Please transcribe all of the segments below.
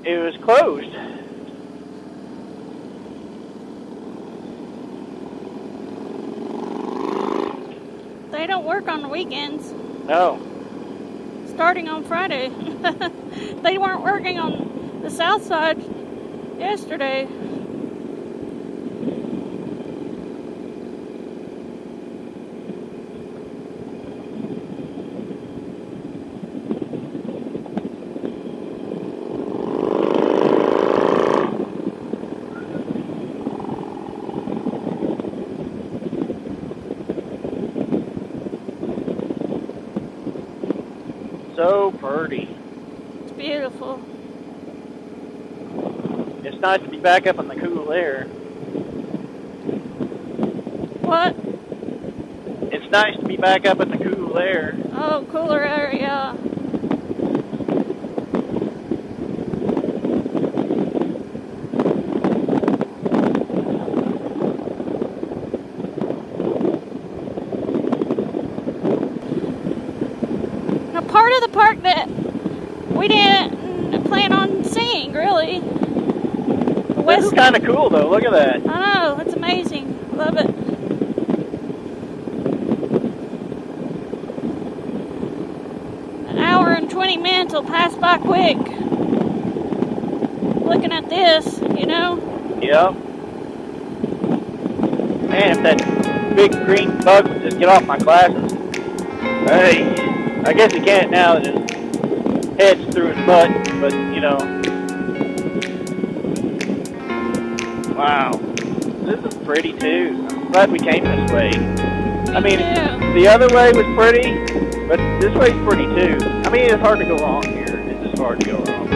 it was closed. They don't work on the weekends. No. Starting on Friday. They weren't working on the south side yesterday. So pretty. It's beautiful. It's nice to be back up in the cool air. What? It's nice to be back up in the cool air. Oh, cooler air, yeah. Now, part of the park that we didn't plan on seeing, really. This is kind of cool, though. Look at that. I know, it's amazing. Love it. An hour and 20 minutes will pass by quick. Looking at this, you know? Yep. Man, if that big green bug would just get off my glasses. Hey, I guess he can't now that his head's through his butt, but, you know. Wow. This is pretty, too. I'm glad we came this way. I mean, the other way was pretty, but this way's pretty, too. I mean, it's hard to go wrong here. It's just hard to go wrong.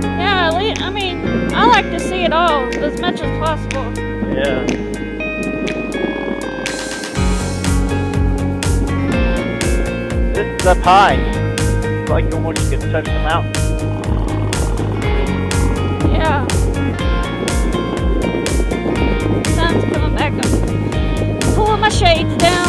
Yeah, I mean, I like to see it all as much as possible. Yeah. This is up high. It's like almost you can touch the mountain. Yeah. Sun's coming back up. Pulling my shades down.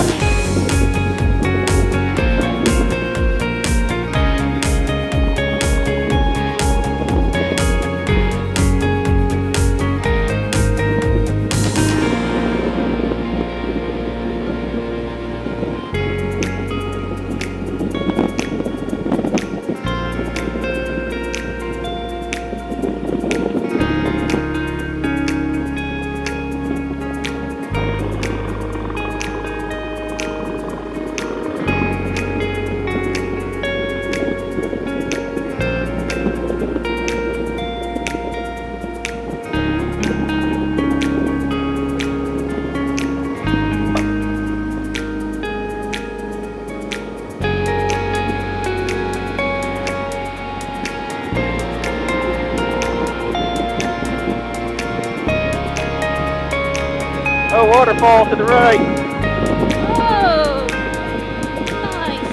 Oh, waterfall to the right. Oh, nice.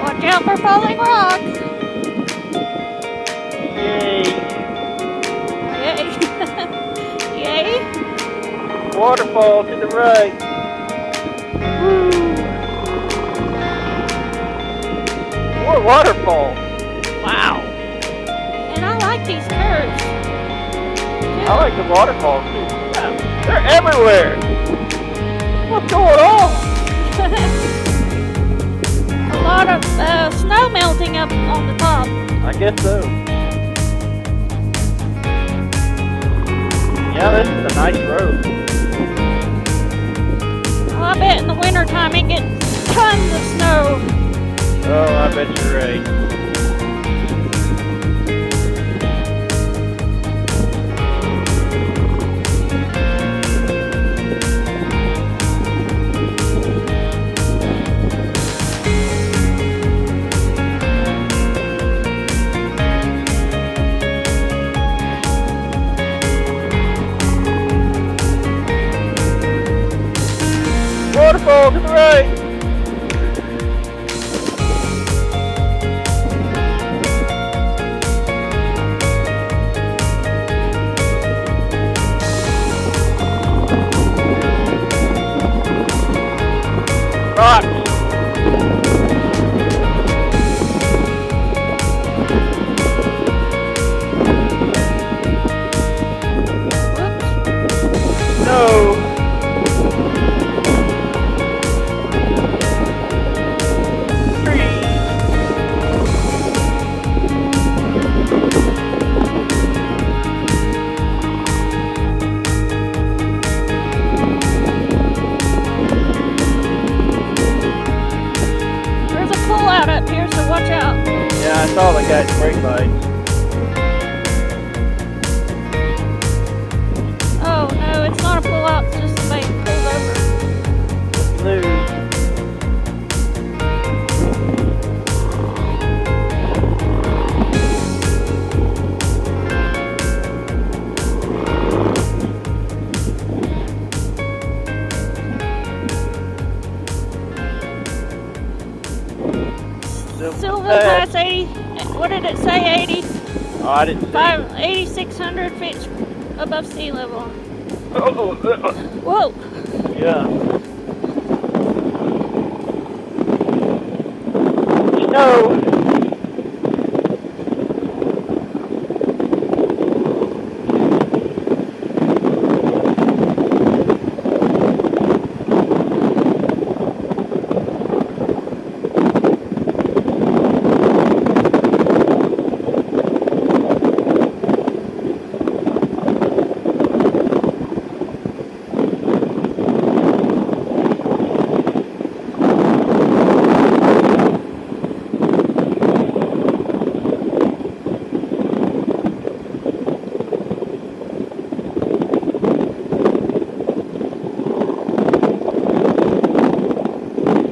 Watch out for falling rocks. Yay. Yay. Yay. Waterfall to the right. Woo. More waterfall. Wow. And I like these curves. I like the waterfalls too. Yeah, they're everywhere. What's going on? A lot of snow melting up on the top. I guess so. Yeah, this is a nice road. Oh, I bet in the wintertime it gets tons of snow. Oh, I bet you're right. Waterfall to the right. Rocks. No. There's a pull out up here, so watch out. Yeah, I saw the guy's brake lights. Oh no, it's not a pull out, it's just a bait pulled over. Lose. Silver class 80, what did it say, 80? Oh, I didn't see. 8,600 feet above sea level. Oh, Whoa. yeah.